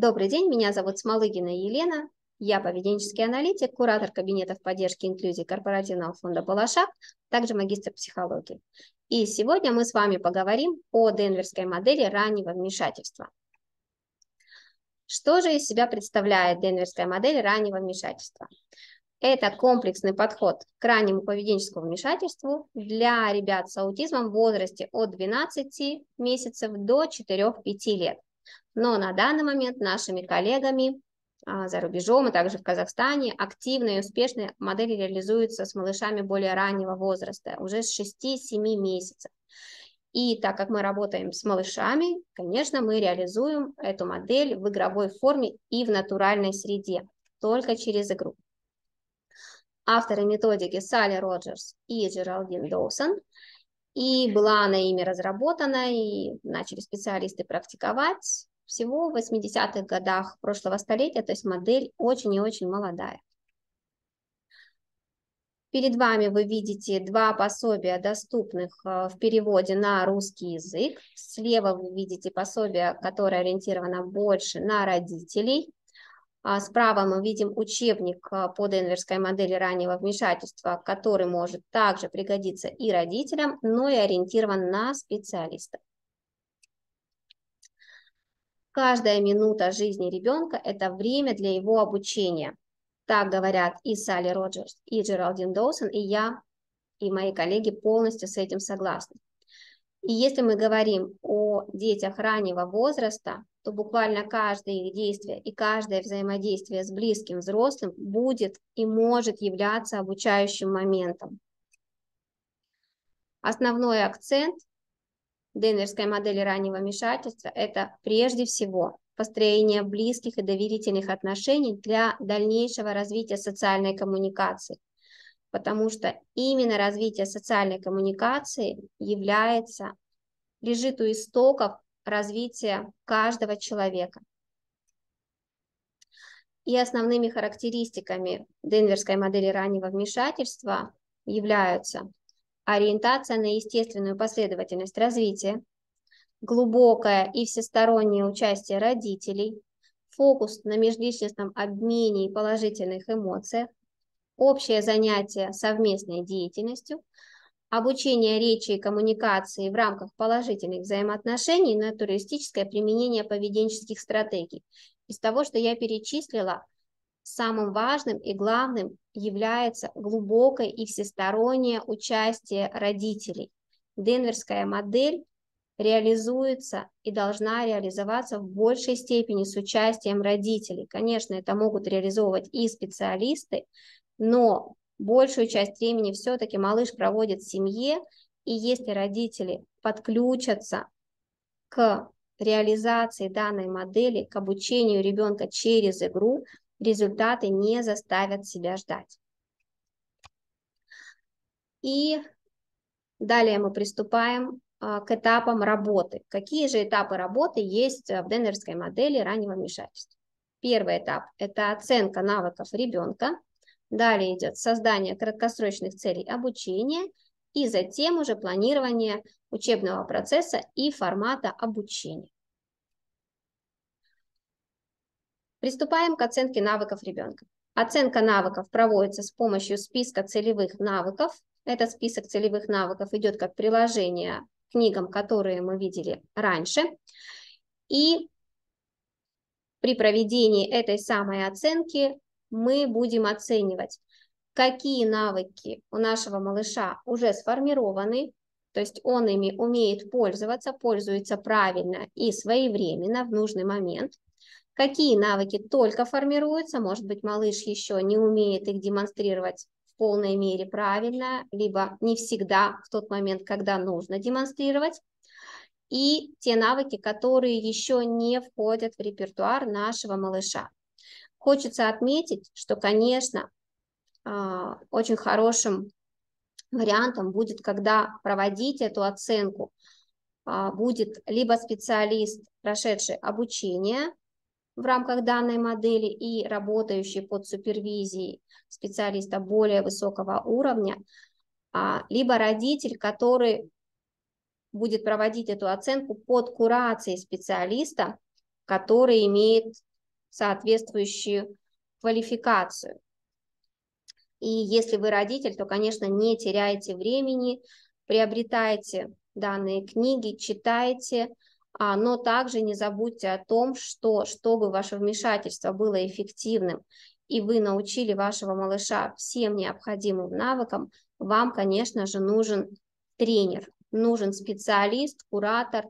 Добрый день, меня зовут Смолыгина Елена. Я поведенческий аналитик, куратор кабинетов поддержки инклюзии корпоративного фонда «Балашах», также магистр психологии. И сегодня мы с вами поговорим о денверской модели раннего вмешательства. Что же из себя представляет денверская модель раннего вмешательства? Это комплексный подход к раннему поведенческому вмешательству для ребят с аутизмом в возрасте от 12 месяцев до 4-5 лет. Но на данный момент нашими коллегами за рубежом, и также в Казахстане, активно и успешно модели реализуются с малышами более раннего возраста, уже с 6-7 месяцев. И так как мы работаем с малышами, конечно, мы реализуем эту модель в игровой форме и в натуральной среде, только через игру. Авторы методики Салли Роджерс и Джеральдин Доусон, и была она ими разработана, и начали специалисты практиковать всего в 80-х годах прошлого столетия, то есть модель очень и очень молодая. Перед вами вы видите два пособия, доступных в переводе на русский язык. Слева вы видите пособие, которое ориентировано больше на родителей. Справа мы видим учебник по денверской модели раннего вмешательства, который может также пригодиться и родителям, но и ориентирован на специалистов. Каждая минута жизни ребенка – это время для его обучения. Так говорят и Салли Роджерс, и Джеральдин Доусон, и я, и мои коллеги полностью с этим согласны. И если мы говорим о детях раннего возраста, то буквально каждое их действие и каждое взаимодействие с близким взрослым будет и может являться обучающим моментом. Основной акцент денверской модели раннего вмешательства – это прежде всего построение близких и доверительных отношений для дальнейшего развития социальной коммуникации, потому что именно развитие социальной коммуникации лежит у истоков развития каждого человека. И основными характеристиками денверской модели раннего вмешательства являются ориентация на естественную последовательность развития, глубокое и всестороннее участие родителей, фокус на межличностном обмене и положительных эмоциях, общее занятие совместной деятельностью, обучение речи и коммуникации в рамках положительных взаимоотношений, натуралистическое применение поведенческих стратегий. Из того, что я перечислила, самым важным и главным является глубокое и всестороннее участие родителей. Денверская модель реализуется и должна реализоваться в большей степени с участием родителей. Конечно, это могут реализовывать и специалисты, но большую часть времени все-таки малыш проводит в семье, и если родители подключатся к реализации данной модели, к обучению ребенка через игру, результаты не заставят себя ждать. И далее мы приступаем к этапам работы. Какие же этапы работы есть в денверской модели раннего вмешательства? Первый этап – это оценка навыков ребенка. Далее идет создание краткосрочных целей обучения и затем уже планирование учебного процесса и формата обучения. Приступаем к оценке навыков ребенка. Оценка навыков проводится с помощью списка целевых навыков. Этот список целевых навыков идет как приложение к книгам, которые мы видели раньше. И при проведении этой самой оценки мы будем оценивать, какие навыки у нашего малыша уже сформированы, то есть он ими умеет пользоваться, пользуется правильно и своевременно в нужный момент. Какие навыки только формируются, может быть, малыш еще не умеет их демонстрировать в полной мере правильно, либо не всегда в тот момент, когда нужно демонстрировать. И те навыки, которые еще не входят в репертуар нашего малыша. Хочется отметить, что, конечно, очень хорошим вариантом будет, когда проводить эту оценку будет либо специалист, прошедший обучение в рамках данной модели и работающий под супервизией специалиста более высокого уровня, либо родитель, который будет проводить эту оценку под курацией специалиста, который имеет соответствующую квалификацию. И если вы родитель, то, конечно, не теряйте времени, приобретайте данные книги, читайте, но также не забудьте о том, что чтобы ваше вмешательство было эффективным и вы научили вашего малыша всем необходимым навыкам, вам, конечно же, нужен тренер, нужен специалист, куратор,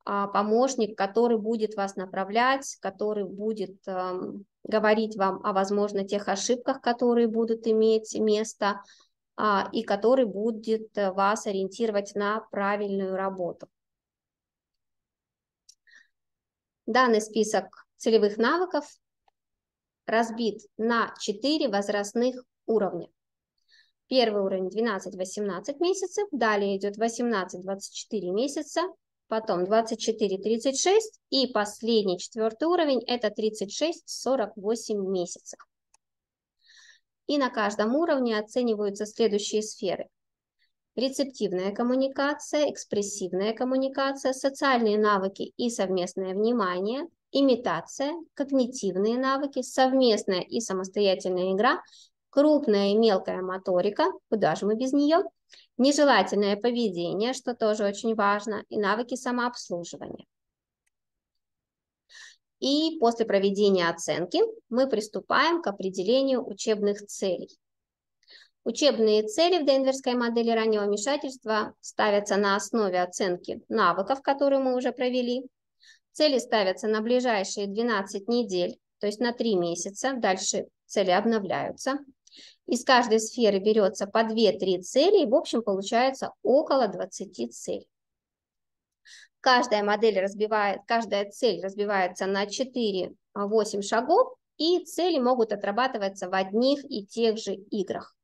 помощник, который будет вас направлять, который будет говорить вам о, возможно, тех ошибках, которые будут иметь место, и который будет вас ориентировать на правильную работу. Данный список целевых навыков разбит на 4 возрастных уровня. Первый уровень 12-18 месяцев, далее идет 18-24 месяца, потом 24-36 и последний 4-й уровень это 36-48 месяцев. И на каждом уровне оцениваются следующие сферы. Рецептивная коммуникация, экспрессивная коммуникация, социальные навыки и совместное внимание, имитация, когнитивные навыки, совместная и самостоятельная игра, крупная и мелкая моторика, куда же мы без нее, нежелательное поведение, что тоже очень важно, и навыки самообслуживания. И после проведения оценки мы приступаем к определению учебных целей. Учебные цели в денверской модели раннего вмешательства ставятся на основе оценки навыков, которые мы уже провели. Цели ставятся на ближайшие 12 недель, то есть на 3 месяца. Дальше цели обновляются. Из каждой сферы берется по 2-3 цели, и в общем получается около 20 целей. Каждая цель разбивается на 4-8 шагов, и цели могут отрабатываться в одних и тех же играх.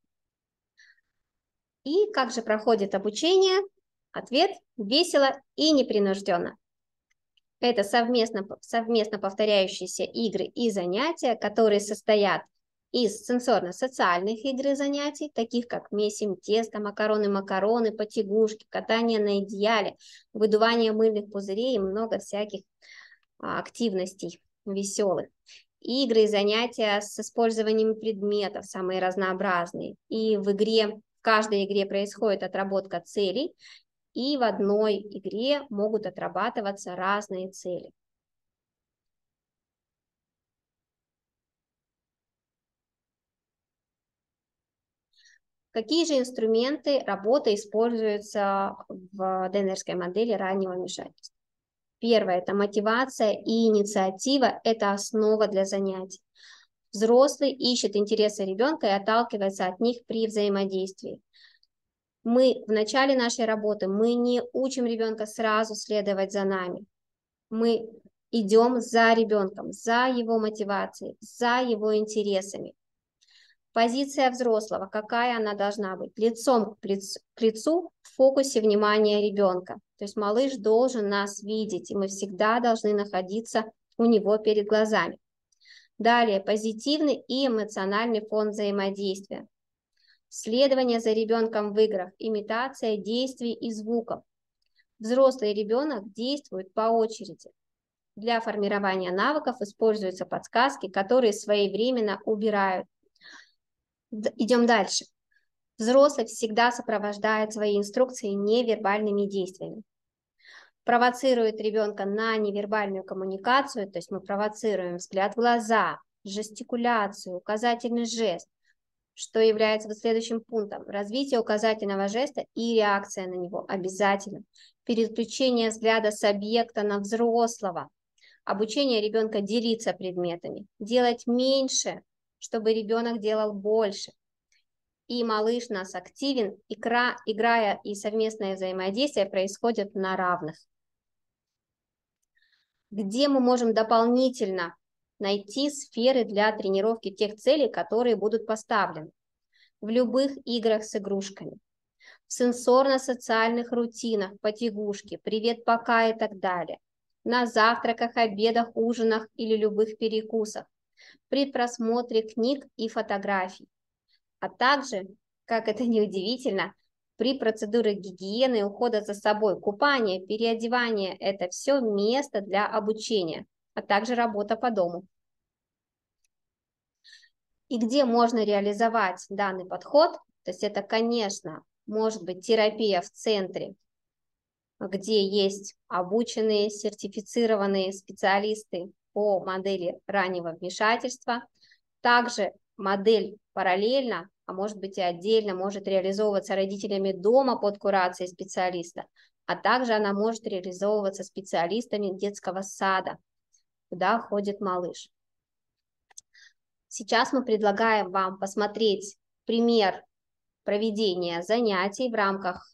И как же проходит обучение? Ответ – весело и непринужденно. Это совместно повторяющиеся игры и занятия, которые состоят из сенсорно-социальных игр и занятий, таких как месим тесто, макароны, потягушки, катание на идеале, выдувание мыльных пузырей и много всяких активностей веселых. Игры и занятия с использованием предметов, самые разнообразные. И в каждой игре происходит отработка целей, и в одной игре могут отрабатываться разные цели. Какие же инструменты работы используются в денверской модели раннего вмешательства? Первое – это мотивация и инициатива, это основа для занятий. Взрослый ищет интересы ребенка и отталкивается от них при взаимодействии. В начале нашей работы мы не учим ребенка сразу следовать за нами. Мы идем за ребенком, за его мотивацией, за его интересами. Позиция взрослого, какая она должна быть? Лицом к лицу в фокусе внимания ребенка. То есть малыш должен нас видеть, и мы всегда должны находиться у него перед глазами. Далее, позитивный и эмоциональный фон взаимодействия. Следование за ребенком в играх, имитация действий и звуков. Взрослый ребенок действует по очереди. Для формирования навыков используются подсказки, которые своевременно убирают. Идем дальше. Взрослый всегда сопровождает свои инструкции невербальными действиями. Провоцирует ребенка на невербальную коммуникацию, то есть мы провоцируем взгляд в глаза, жестикуляцию, указательный жест, что является следующим пунктом. Развитие указательного жеста и реакция на него обязательно. Переключение взгляда с объекта на взрослого. Обучение ребенка делиться предметами. Делать меньше, чтобы ребенок делал больше. И малыш у нас активен, играя и совместное взаимодействие происходит на равных. Где мы можем дополнительно найти сферы для тренировки тех целей, которые будут поставлены? В любых играх с игрушками, в сенсорно-социальных рутинах, потягушки, привет, пока и так далее, на завтраках, обедах, ужинах или любых перекусах, при просмотре книг и фотографий, а также, как это ни удивительно, при процедурах гигиены и ухода за собой, купание, переодевание – это все место для обучения, а также работа по дому. И где можно реализовать данный подход, то есть это, конечно, может быть терапия в центре, где есть обученные, сертифицированные специалисты по модели раннего вмешательства. Также модель параллельно, а может быть и отдельно, может реализовываться родителями дома под курацией специалиста, а также она может реализовываться специалистами детского сада, куда ходит малыш. Сейчас мы предлагаем вам посмотреть пример проведения занятий в рамках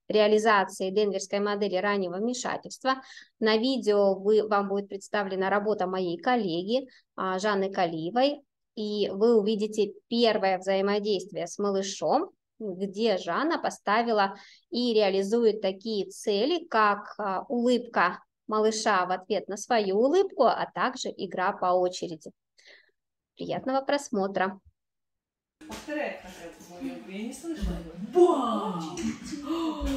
реализации денверской модели раннего вмешательства. На видео вам будет представлена работа моей коллеги Жанны Калиевой, и вы увидите первое взаимодействие с малышом, где Жанна поставила и реализует такие цели, как улыбка малыша в ответ на свою улыбку, а также игра по очереди. Приятного просмотра! Повторяй, я не слышала. Бам! Бам!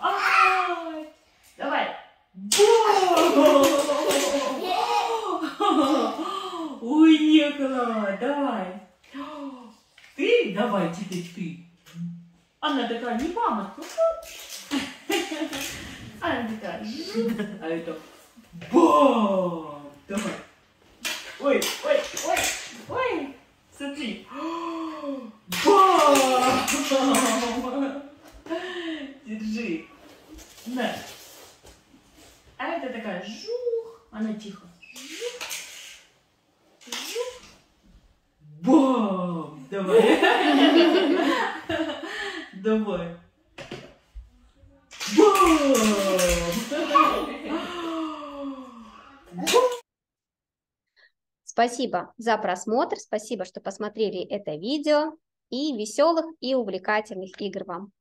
Ай! Давай! Бам! Ой, некогда! Давай! Ты? Давай теперь ты. Она такая, не мама. Она такая, а это бам! Давай! Ой, ой, ой, ой! Смотри! Бам! Держи! На! А это такая жух! Она тихо. Жух! Жух! Бам! Давай! Давай! Бам! Спасибо за просмотр, спасибо, что посмотрели это видео, и веселых и увлекательных игр вам!